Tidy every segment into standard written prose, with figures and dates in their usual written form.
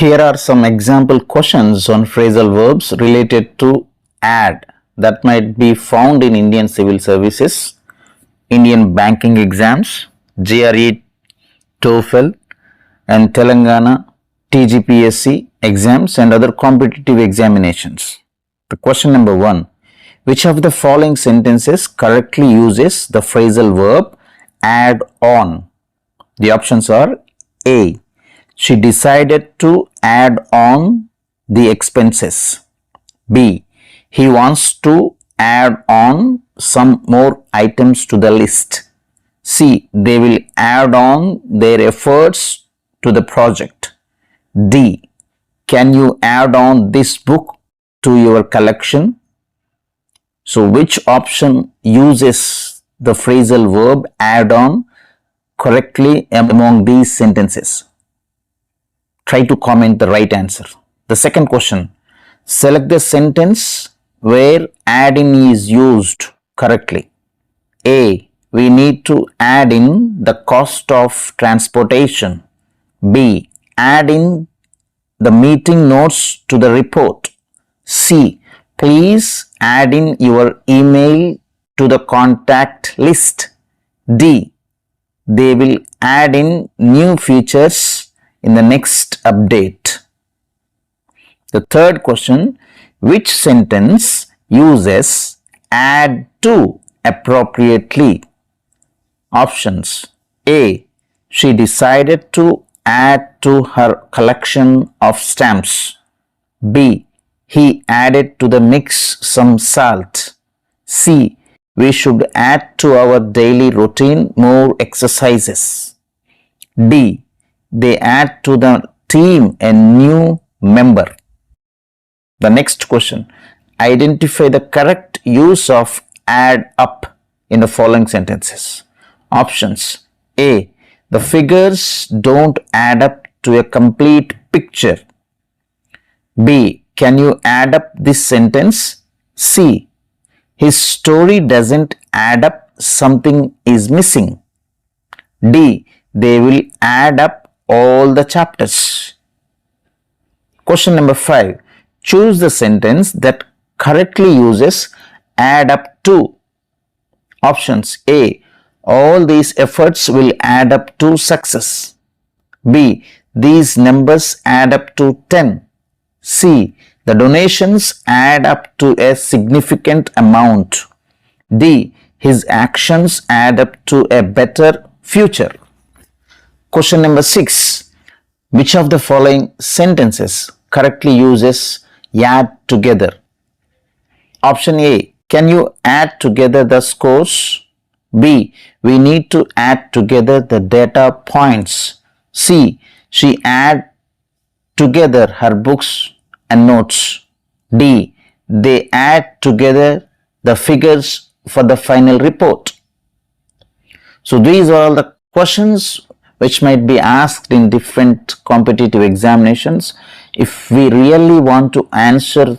Here are some example questions on phrasal verbs related to add that might be found in Indian civil services, Indian banking exams, GRE, TOEFL and Telangana TGPSC exams and other competitive examinations. The question number 1. Which of the following sentences correctly uses the phrasal verb add on? The options are A. She decided to add on the expenses. B. He wants to add on some more items to the list. C. They will add on their efforts to the project. D. Can you add on this book to your collection? So which option uses the phrasal verb add on correctly among these sentences? Try to comment the right answer. The second question, select the sentence where add in is used correctly. A. We need to add in the cost of transportation. B. Add in the meeting notes to the report. C. Please add in your email to the contact list. D. They will add in new features in the next update. The third question, which sentence uses add to appropriately? Options. A. She decided to add to her collection of stamps. B. He added to the mix some salt. C. We should add to our daily routine more exercises. D. They add to the team a new member. The next question, identify the correct use of add up in the following sentences. Options. A. The figures don't add up to a complete picture. B. Can you add up this sentence? C. His story doesn't add up, something is missing. D. They will add up all the chapters. Question number 5. Choose the sentence that correctly uses add up to. Options. A. All these efforts will add up to success. B. These numbers add up to 10. C. The donations add up to a significant amount. D. His actions add up to a better future. Question number 6. Which of the following sentences correctly uses add together? Option A. Can you add together the scores? B. We need to add together the data points. C. She add together her books and notes. D. They add together the figures for the final report. So these are all the questions which might be asked in different competitive examinations. If we really want to answer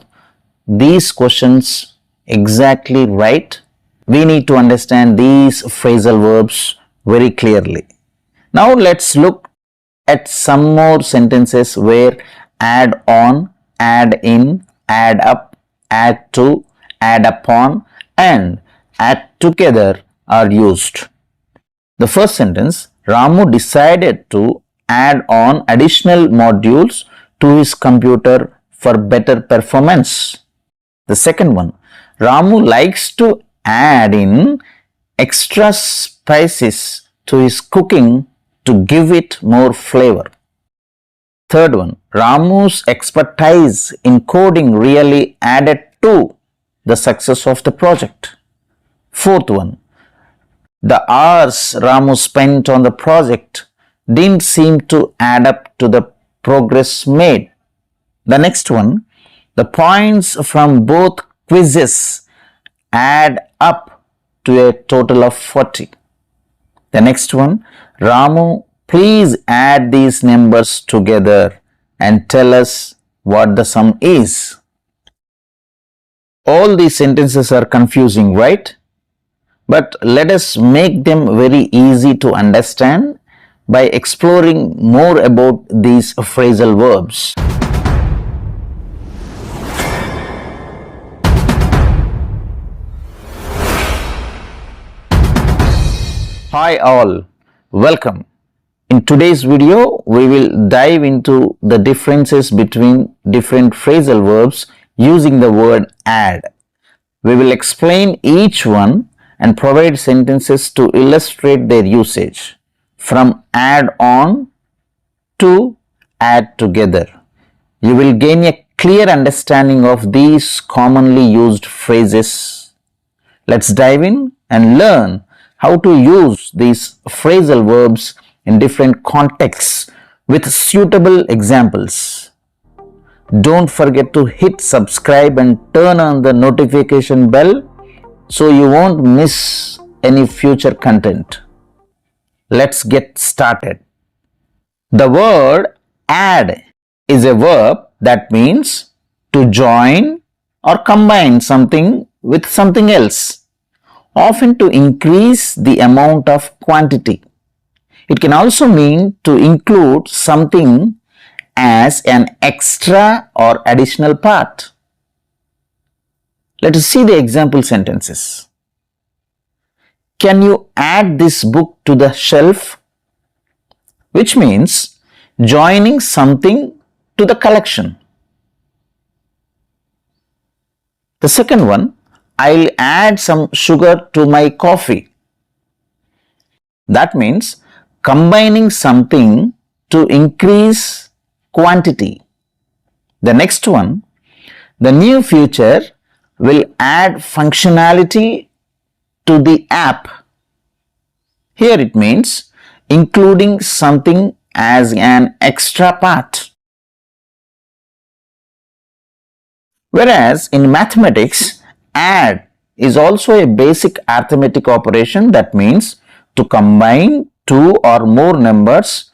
these questions exactly right, we need to understand these phrasal verbs very clearly. Now let's look at some more sentences where add on, add in, add up, add to, add upon and add together are used. The first sentence, Ramu decided to add on additional modules to his computer for better performance. The second one, Ramu likes to add in extra spices to his cooking to give it more flavor. Third one, Ramu's expertise in coding really added to the success of the project. Fourth one, the hours Ramu spent on the project didn't seem to add up to the progress made. The next one, the points from both quizzes add up to a total of 40. The next one, Ramu, please add these numbers together and tell us what the sum is. All these sentences are confusing, right? But let us make them very easy to understand by exploring more about these phrasal verbs. Hi all, welcome. In today's video, we will dive into the differences between different phrasal verbs using the word add. We will explain each one and provide sentences to illustrate their usage, from add on to add together. You will gain a clear understanding of these commonly used phrases. Let's dive in and learn how to use these phrasal verbs in different contexts with suitable examples. Don't forget to hit subscribe and turn on the notification bell so you won't miss any future content. Let's get started. The word add is a verb that means to join or combine something with something else, often to increase the amount of quantity. It can also mean to include something as an extra or additional part. Let us see the example sentences. Can you add this book to the shelf? Which means joining something to the collection. The second one, I'll add some sugar to my coffee. That means combining something to increase quantity. The next one, the new feature will add functionality to the app. Here it means including something as an extra part. Whereas in mathematics, add is also a basic arithmetic operation that means to combine two or more numbers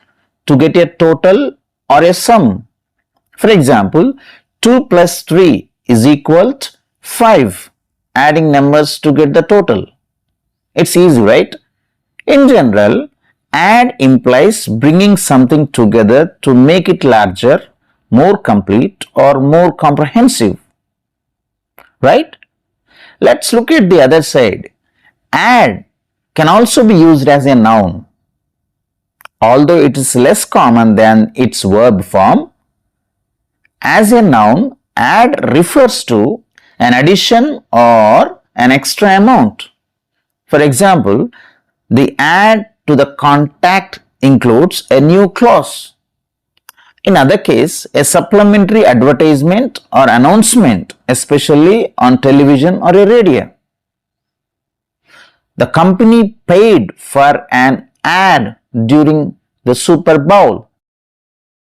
to get a total or a sum. For example, 2 plus 3 is equal to 5, adding numbers to get the total. It's easy, right? In general, add implies bringing something together to make it larger, more complete, or more comprehensive. Right? Let's look at the other side. Add can also be used as a noun. Although it is less common than its verb form, as a noun, add refers to an addition or an extra amount. For example, the add to the contact includes a new clause. In other case, a supplementary advertisement or announcement, especially on television or a radio. The company paid for an ad during the Super Bowl.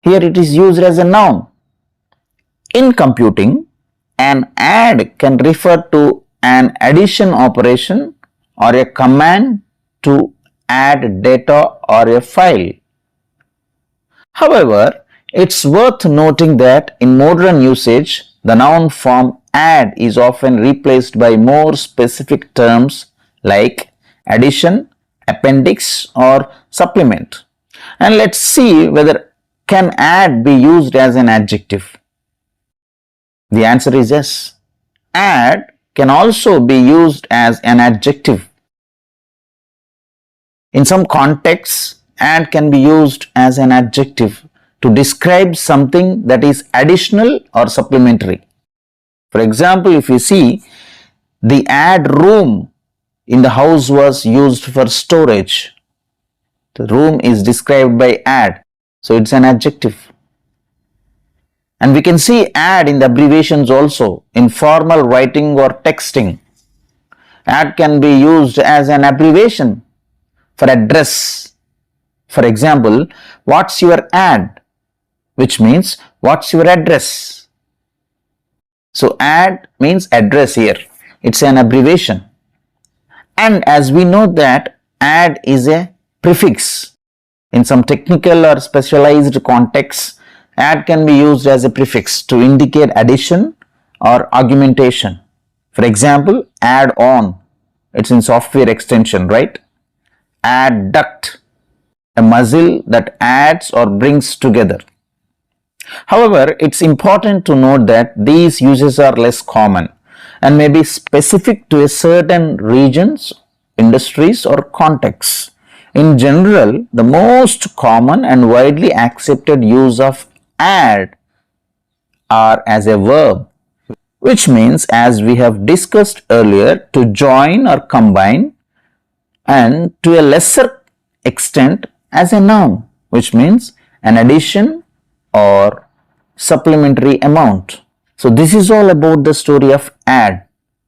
Here it is used as a noun. In computing, an add can refer to an addition operation or a command to add data or a file. However, it's worth noting that in modern usage, the noun form add is often replaced by more specific terms like addition, appendix, or supplement. And let's see whether can add be used as an adjective. The answer is yes. Add can also be used as an adjective. In some contexts, add can be used as an adjective to describe something that is additional or supplementary. For example, if you see, the add room in the house was used for storage. The room is described by add, so it's an adjective. And we can see add in the abbreviations also in formal writing or texting. Add can be used as an abbreviation for address. For example, what's your ad? Which means what's your address? So add means address here. It's an abbreviation. And as we know that add is a prefix. In some technical or specialized contexts, add can be used as a prefix to indicate addition or augmentation. For example, add on. It's in software extension, right? Add duct. a muscle that adds or brings together. However, it's important to note that these uses are less common and may be specific to a certain regions, industries or contexts. In general, the most common and widely accepted use of add are as a verb, which means, as we have discussed earlier, to join or combine, and to a lesser extent as a noun, which means an addition or supplementary amount. So this is all about the story of add.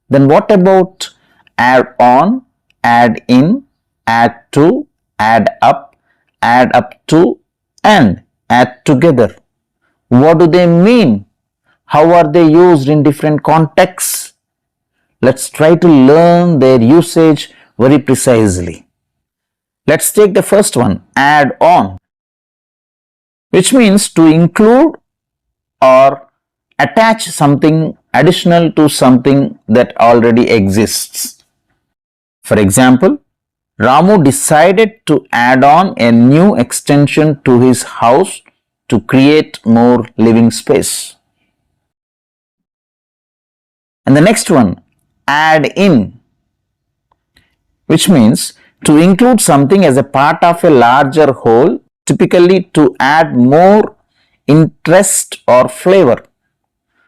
Then what about add on, add in, add to, add up to, and add together? What do they mean? How are they used in different contexts? Let's try to learn their usage very precisely. Let's take the first one, add on, which means to include or attach something additional to something that already exists. For example, Ramu decided to add on a new extension to his house to create more living space. And the next one, add in, which means to include something as a part of a larger whole, typically to add more interest or flavor.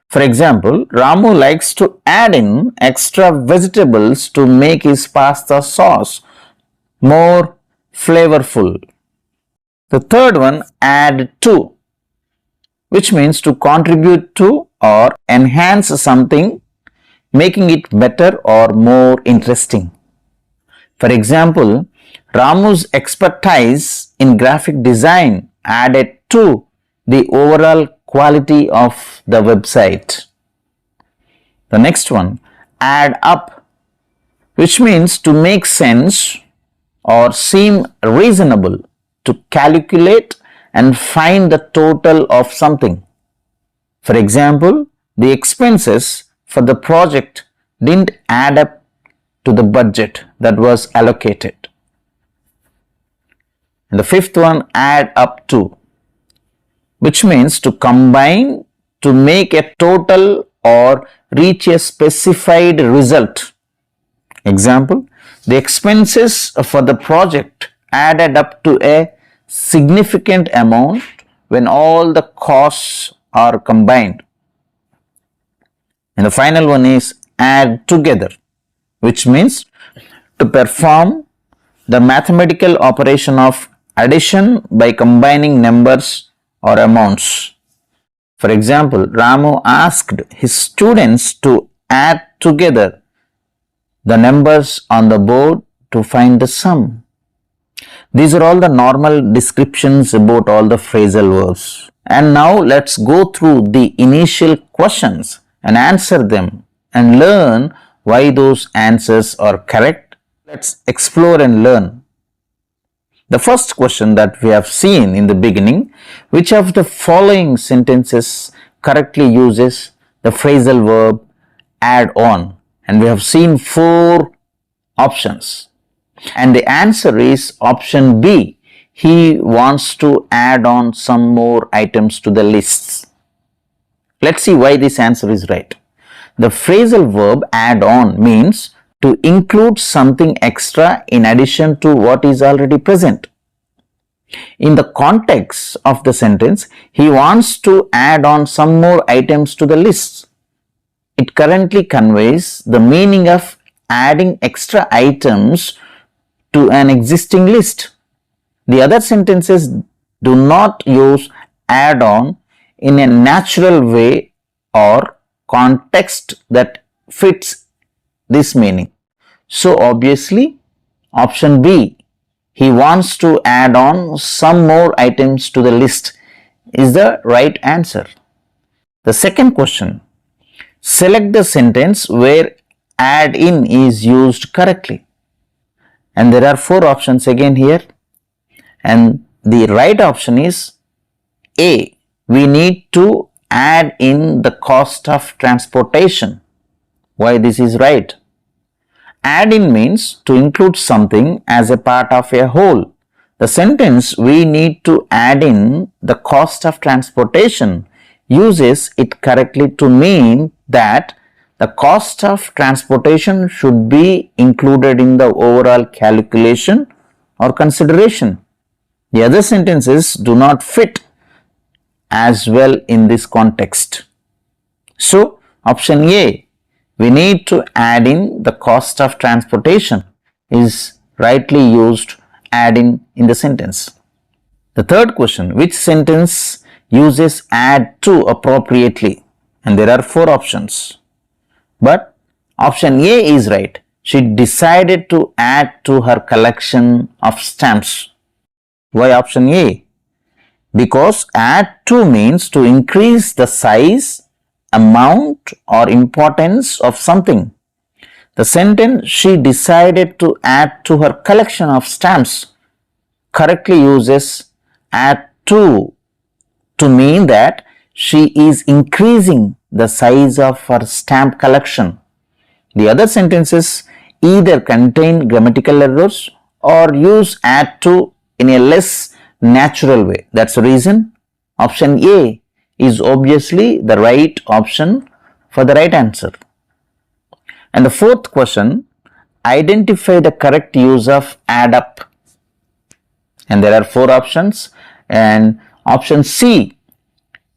For example, Ramu likes to add in extra vegetables to make his pasta sauce more flavorful. The third one, add to, which means to contribute to or enhance something, making it better or more interesting. For example, Ramu's expertise in graphic design added to the overall quality of the website. The next one, add up, which means to make sense or seem reasonable, to calculate and find the total of something. For example, the expenses for the project didn't add up to the budget that was allocated. And the fifth one, add up to, which means to combine to make a total or reach a specified result. Example, the expenses for the project added up to a significant amount when all the costs are combined. And the final one is add together, which means to perform the mathematical operation of addition by combining numbers or amounts. For example, Ramu asked his students to add together the numbers on the board to find the sum. These are all the normal descriptions about all the phrasal verbs. And now let's go through the initial questions and answer them and learn why those answers are correct. Let's explore and learn. The first question that we have seen in the beginning, which of the following sentences correctly uses the phrasal verb add on? And we have seen 4 options. And the answer is option B. He wants to add on some more items to the lists. Let's see why this answer is right. The phrasal verb add on means to include something extra in addition to what is already present. In the context of the sentence, he wants to add on some more items to the list. It currently conveys the meaning of adding extra items to an existing list. The other sentences do not use add on in a natural way or context that fits this meaning. So obviously, option B, he wants to add on some more items to the list, is the right answer. The second question, select the sentence where add in is used correctly. And there are 4 options again here. And the right option is A. We need to add in the cost of transportation. Why this is right? Add in means to include something as a part of a whole. the sentence we need to add in the cost of transportation uses it correctly to mean that the cost of transportation should be included in the overall calculation or consideration. The other sentences do not fit as well in this context. So, option A, we need to add in the cost of transportation is rightly used add in the sentence. The third question, which sentence uses add to appropriately? And there are 4 options. But option A is right. She decided to add to her collection of stamps. Why option A? Because add to means to increase the size, amount or importance of something. The sentence she decided to add to her collection of stamps correctly uses add to mean that she is increasing the size of her stamp collection. The other sentences either contain grammatical errors or use add to in a less natural way. That's the reason option A is obviously the right option for the right answer. And the fourth question, identify the correct use of add up. And there are 4 options, and option C,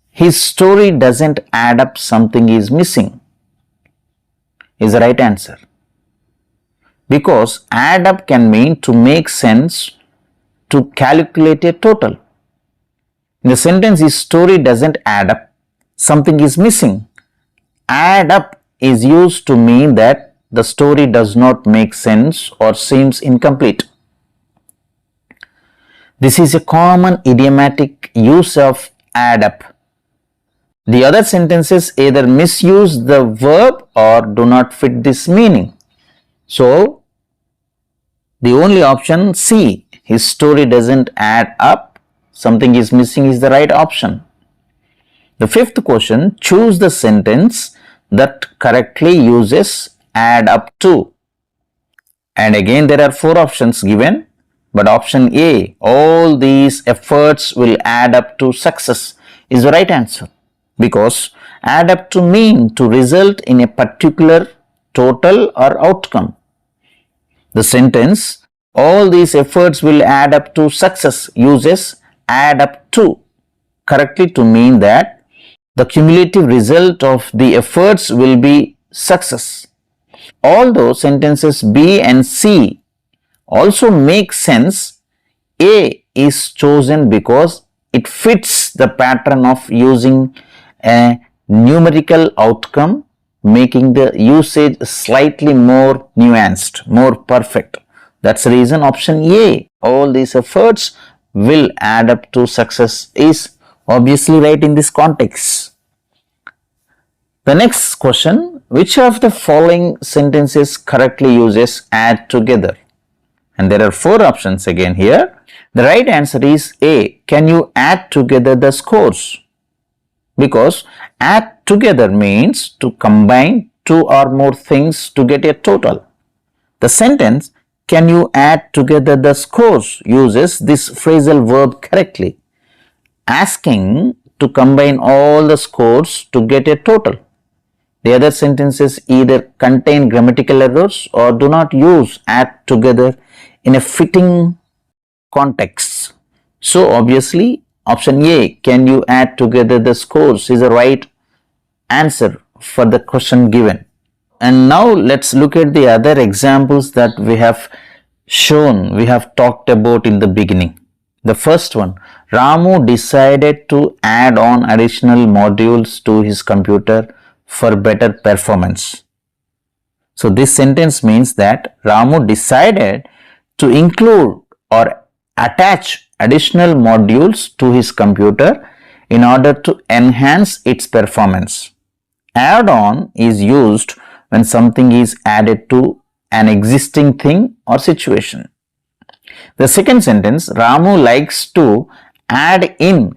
his story doesn't add up, something is missing, is the right answer. Because add up can mean to make sense, to calculate a total. In the sentence, his story doesn't add up, something is missing. Add up is used to mean that the story does not make sense or seems incomplete. This is a common idiomatic use of add up. The other sentences either misuse the verb or do not fit this meaning. So, the only option C, his story doesn't add up, something is missing, is the right option. The fifth question, choose the sentence that correctly uses add up to. And again there are 4 options given, but option A, all these efforts will add up to success, is the right answer. Because add up to mean to result in a particular total or outcome. The sentence, all these efforts will add up to success, uses add up to correctly to mean that the cumulative result of the efforts will be success. Although sentences B and C also make sense, A is chosen because it fits the pattern of using a numerical outcome, making the usage slightly more nuanced, more perfect. That's the reason option A, all these efforts will add up to success, is obviously right in this context. The next question, which of the following sentences correctly uses add together? And there are 4 options again here. The right answer is A, can you add together the scores? Because add together means to combine 2 or more things to get a total. The sentence, can you add together the scores, uses this phrasal verb correctly, asking to combine all the scores to get a total. The other sentences either contain grammatical errors or do not use add together in a fitting context. So obviously option A, can you add together the scores, is the right answer for the question given. And now let's look at the other examples that we have shown, we have talked about in the beginning. The first one, Ramu decided to add on additional modules to his computer for better performance. So this sentence means that Ramu decided to include or attach additional modules to his computer in order to enhance its performance. Add on is used when something is added to an existing thing or situation. The second sentence, Ramu likes to add in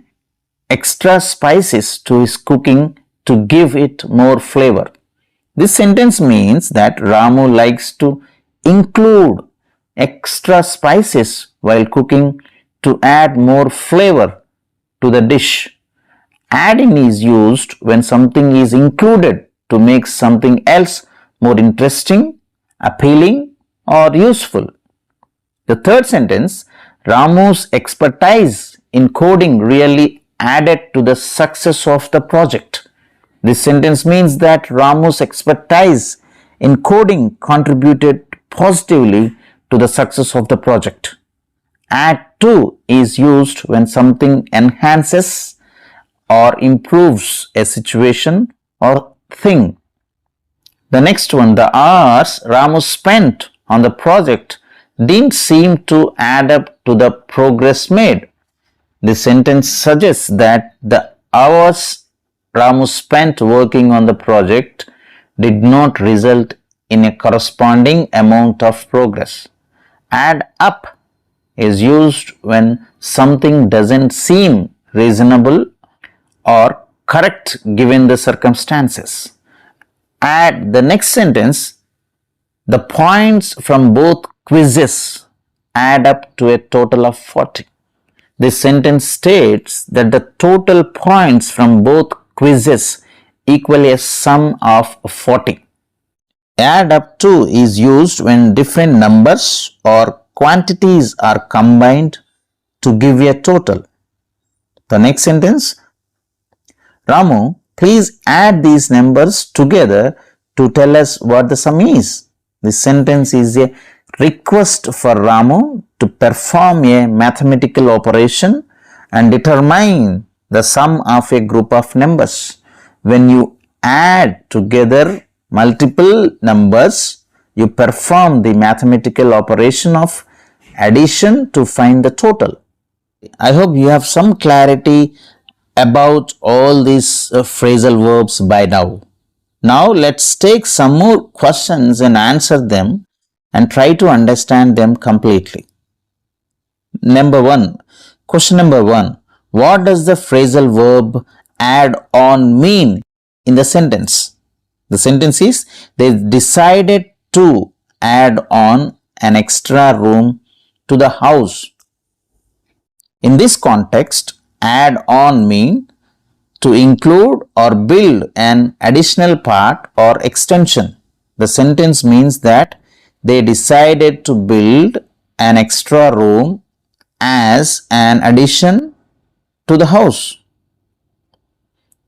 extra spices to his cooking to give it more flavor. This sentence means that Ramu likes to include extra spices while cooking to add more flavor to the dish. Add-in is used when something is included to make something else more interesting, appealing, or useful. The third sentence, Ramu's expertise in coding really added to the success of the project. This sentence means that Ramu's expertise in coding contributed positively to the success of the project. Add to is used when something enhances or improves a situation or thing. The next one, the hours Ramu spent on the project didn't seem to add up to the progress made. This sentence suggests that the hours Ramu spent working on the project did not result in a corresponding amount of progress. Add up is used when something doesn't seem reasonable or correct given the circumstances. Add the next sentence, the points from both quizzes add up to a total of 40. This sentence states that the total points from both quizzes equal a sum of 40. Add up to is used when different numbers or quantities are combined to give a total. The next sentence, Ramu, please add these numbers together to tell us what the sum is. This sentence is a request for Ramu to perform a mathematical operation and determine the sum of a group of numbers. When you add together multiple numbers, you perform the mathematical operation of addition to find the total. I hope you have some clarity about all these phrasal verbs by now. Now let's take some more questions and answer them and try to understand them completely. Question number 1. What does the phrasal verb add on mean in the sentence? The sentence is, they decided to add on an extra room to the house. In this context, add on mean to include or build an additional part or extension. The sentence means that they decided to build an extra room as an addition to the house.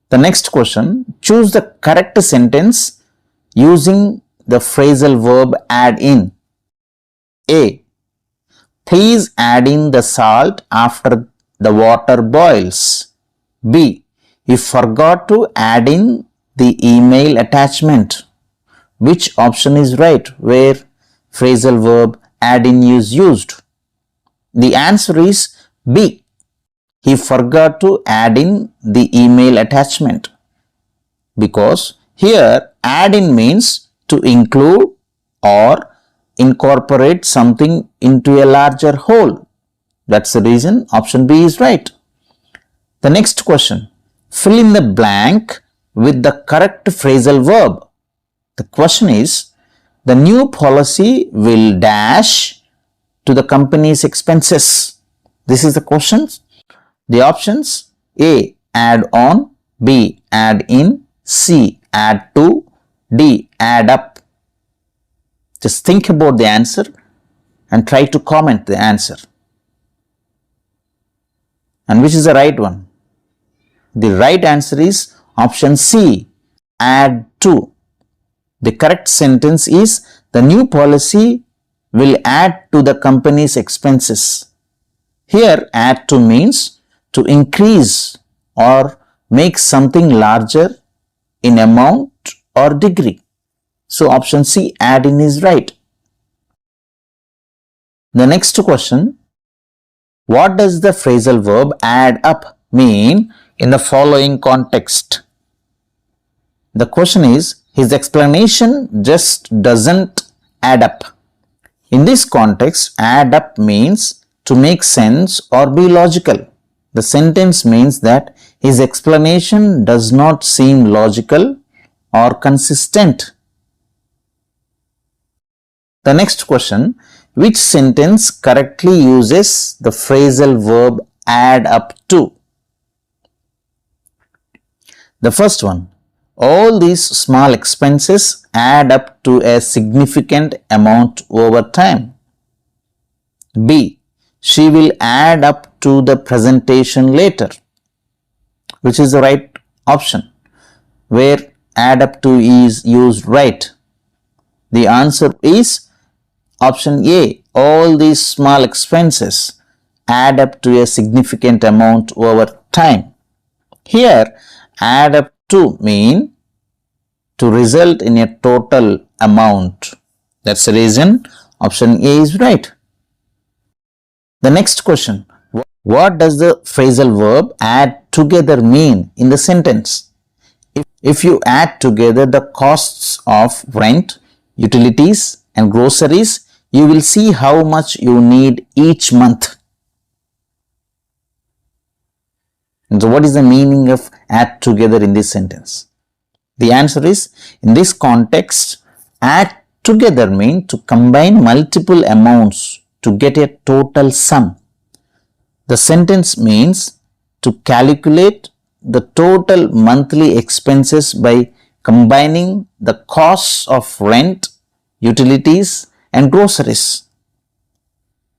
The next question, choose the correct sentence using the phrasal verb add in. A. Please add in the salt after the water boils. B. You forgot to add in the email attachment. Which option is right where phrasal verb add in is used? The answer is B. He forgot to add in the email attachment, because here add in means to include or incorporate something into a larger whole. That's the reason option B is right. The next question, fill in the blank with the correct phrasal verb. The question is, the new policy will dash to the company's expenses. This is the question. The options, A. Add on, B. Add in, C. Add to, D. Add up. Just think about the answer and try to comment the answer. And which is the right one? The right answer is option C. Add to. The correct sentence is, the new policy will add to the company's expenses. Here add to means to increase or make something larger in amount or degree. So option C, add in, is right. The next question, what does the phrasal verb add up mean in the following context? The question is, his explanation just doesn't add up. In this context, add up means to make sense or be logical. The sentence means that his explanation does not seem logical or consistent. The next question, Which sentence correctly uses the phrasal verb add up to? The first one, all these small expenses add up to a significant amount over time. B, she will add up to the presentation later. Which is the right option? Where add up to is used right? The answer is option A, all these small expenses add up to a significant amount over time. Here, add up to mean to result in a total amount. That's the reason option A is right. The next question, what does the phrasal verb add together mean in the sentence? If you add together the costs of rent, utilities and groceries, you will see how much you need each month. And so what is the meaning of add together in this sentence? The answer is, in this context, add together means to combine multiple amounts to get a total sum. The sentence means to calculate the total monthly expenses by combining the costs of rent, utilities and groceries.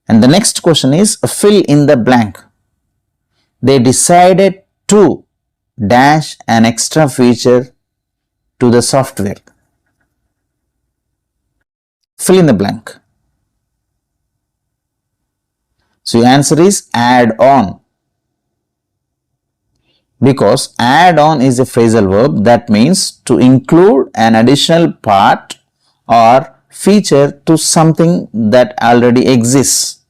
And the next question is fill in the blank. They decided to dash an extra feature to the software. Fill in the blank. So your answer is add on. Because add on is a phrasal verb that means to include an additional part or feature to something that already exists.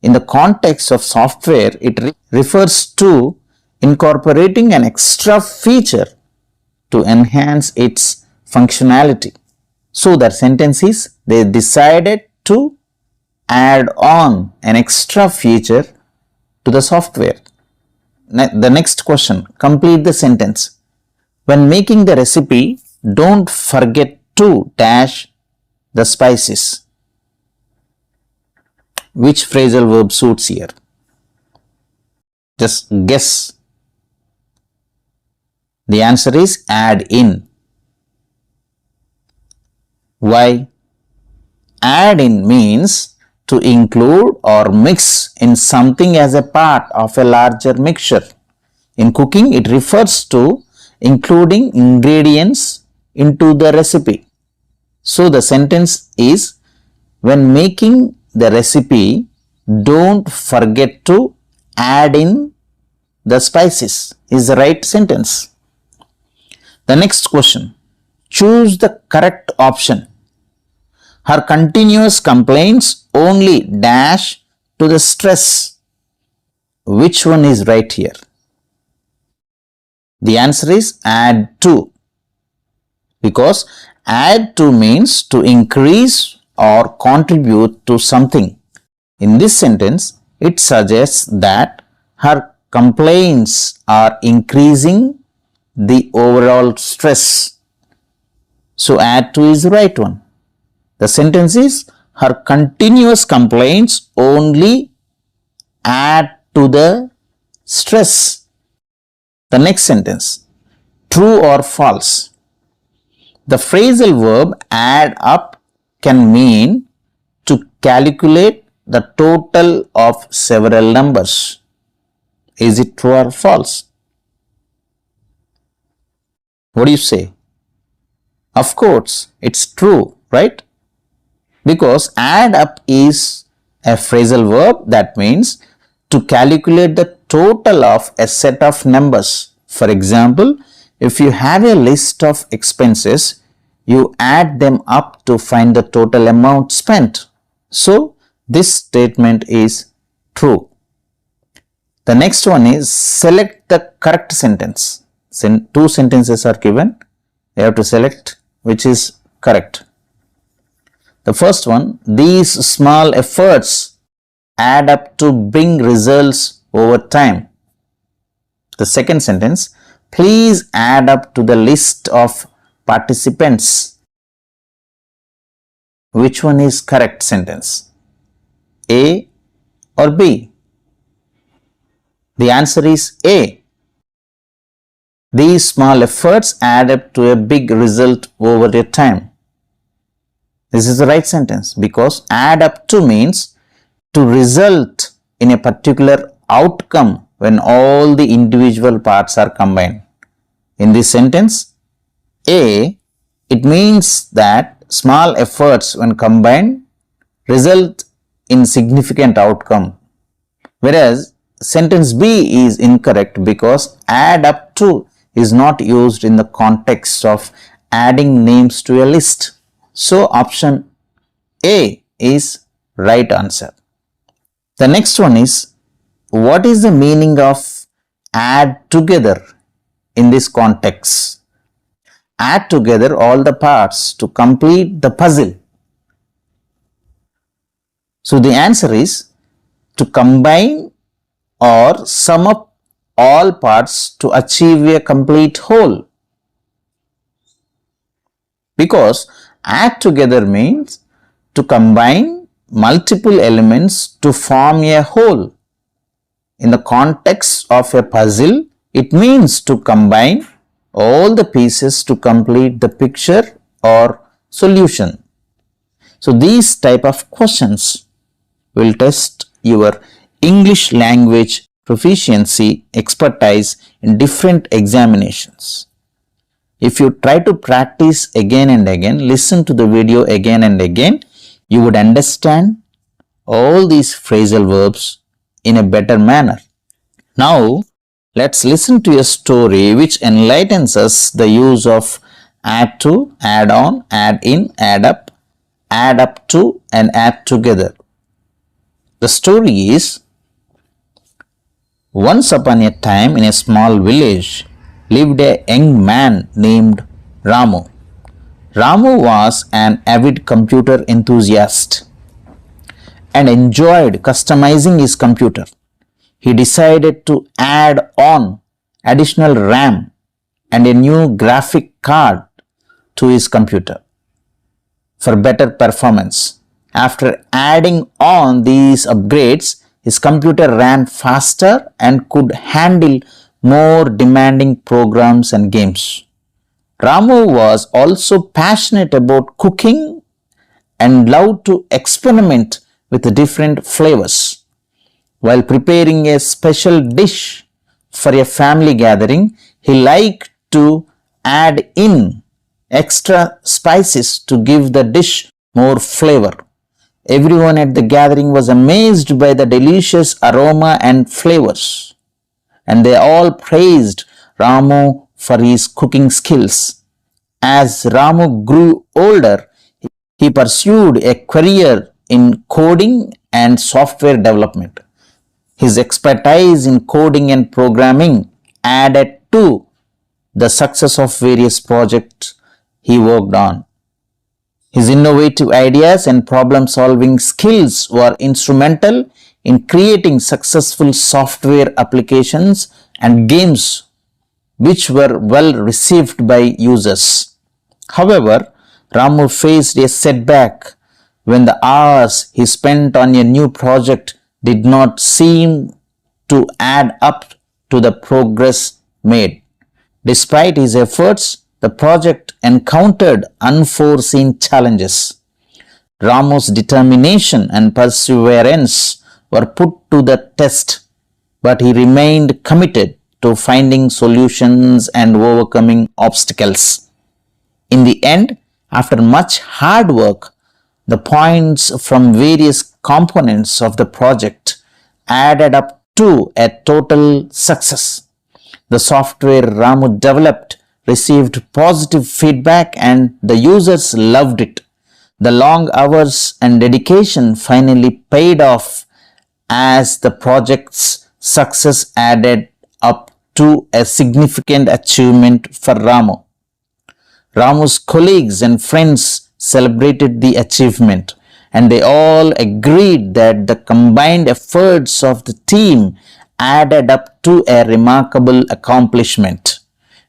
In the context of software, it refers to incorporating an extra feature to enhance its functionality. So the sentence is, they decided to add on an extra feature to the software. The next question, complete the sentence. When making the recipe, don't forget to dash the spices. Which phrasal verb suits here? Just guess. The answer is add in. Why? Add in means to include or mix in something as a part of a larger mixture. In cooking, it refers to including ingredients into the recipe. So the sentence is, when making the recipe, don't forget to add in the spices, is the right sentence. The next question, choose the correct option. Her continuous complaints only dash to the stress. Which one is right here? The answer is add to. Because add to means to increase or contribute to something. In this sentence, it suggests that her complaints are increasing the overall stress. So add to is the right one. The sentence is, her continuous complaints only add to the stress. The next sentence, true or false. The phrasal verb add up can mean to calculate the total of several numbers. Is it true or false? What do you say? Of course, it's true, right? Because add up is a phrasal verb that means to calculate the total of a set of numbers. For example, if you have a list of expenses, you add them up to find the total amount spent. So this statement is true. The next one is select the correct sentence. Two sentences are given. You have to select which is correct. The first one, these small efforts add up to bring results over time. The second sentence, please add up to the list of participants. Which one is correct sentence? A or B? The answer is A. These small efforts add up to a big result over a time. This is the right sentence because add up to means to result in a particular outcome when all the individual parts are combined. In this sentence, A, it means that small efforts when combined result in significant outcome. Whereas sentence B is incorrect because add up to is not used in the context of adding names to a list. So option A is right answer. The next one is, what is the meaning of add together in this context? Add together all the parts to complete the puzzle. So the answer is to combine or sum up all parts to achieve a complete whole. Because add together means to combine multiple elements to form a whole. In the context of a puzzle, it means to combine all the pieces to complete the picture or solution. So these type of questions will test your English language proficiency expertise in different examinations. If you try to practice again and again, listen to the video again and again, you would understand all these phrasal verbs in a better manner. Now, let's listen to a story which enlightens us the use of add to, add on, add in, add up to, and add together. The story is, once upon a time in a small village lived a young man named Ramu. Ramu was an avid computer enthusiast and enjoyed customizing his computer. He decided to add on additional RAM and a new graphic card to his computer for better performance. After adding on these upgrades, his computer ran faster and could handle more demanding programs and games. Ramu was also passionate about cooking and loved to experiment with different flavors. While preparing a special dish for a family gathering, he liked to add in extra spices to give the dish more flavor. Everyone at the gathering was amazed by the delicious aroma and flavors, and they all praised Ramu for his cooking skills. As Ramu grew older, he pursued a career in coding and software development. His expertise in coding and programming added to the success of various projects he worked on. His innovative ideas and problem-solving skills were instrumental in creating successful software applications and games which were well received by users. However, Ramu faced a setback when the hours he spent on a new project did not seem to add up to the progress made. Despite his efforts, the project encountered unforeseen challenges. Ramu's determination and perseverance were put to the test, but he remained committed to finding solutions and overcoming obstacles. In the end, after much hard work, the points from various components of the project added up to a total success. The software Ramu developed received positive feedback and the users loved it. The long hours and dedication finally paid off as the project's success added up to a significant achievement for Ramu. Ramu's colleagues and friends celebrated the achievement, and they all agreed that the combined efforts of the team added up to a remarkable accomplishment.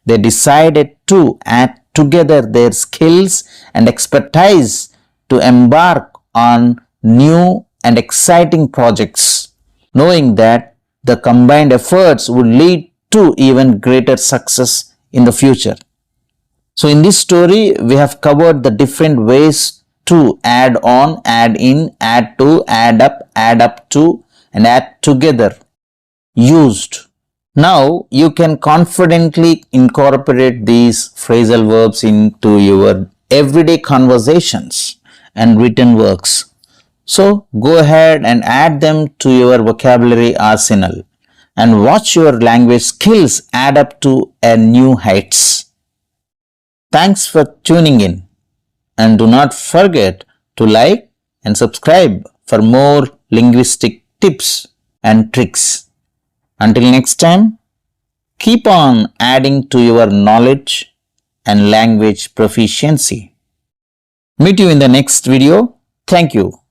They decided to add together their skills and expertise to embark on new and exciting projects, knowing that the combined efforts would lead to even greater success in the future. So in this story, we have covered the different ways to add on, add in, add to, add up to, and add together used. Now you can confidently incorporate these phrasal verbs into your everyday conversations and written works. So go ahead and add them to your vocabulary arsenal and watch your language skills add up to a new heights. Thanks for tuning in, and do not forget to like and subscribe for more linguistic tips and tricks. Until next time, keep on adding to your knowledge and language proficiency. Meet you in the next video. Thank you.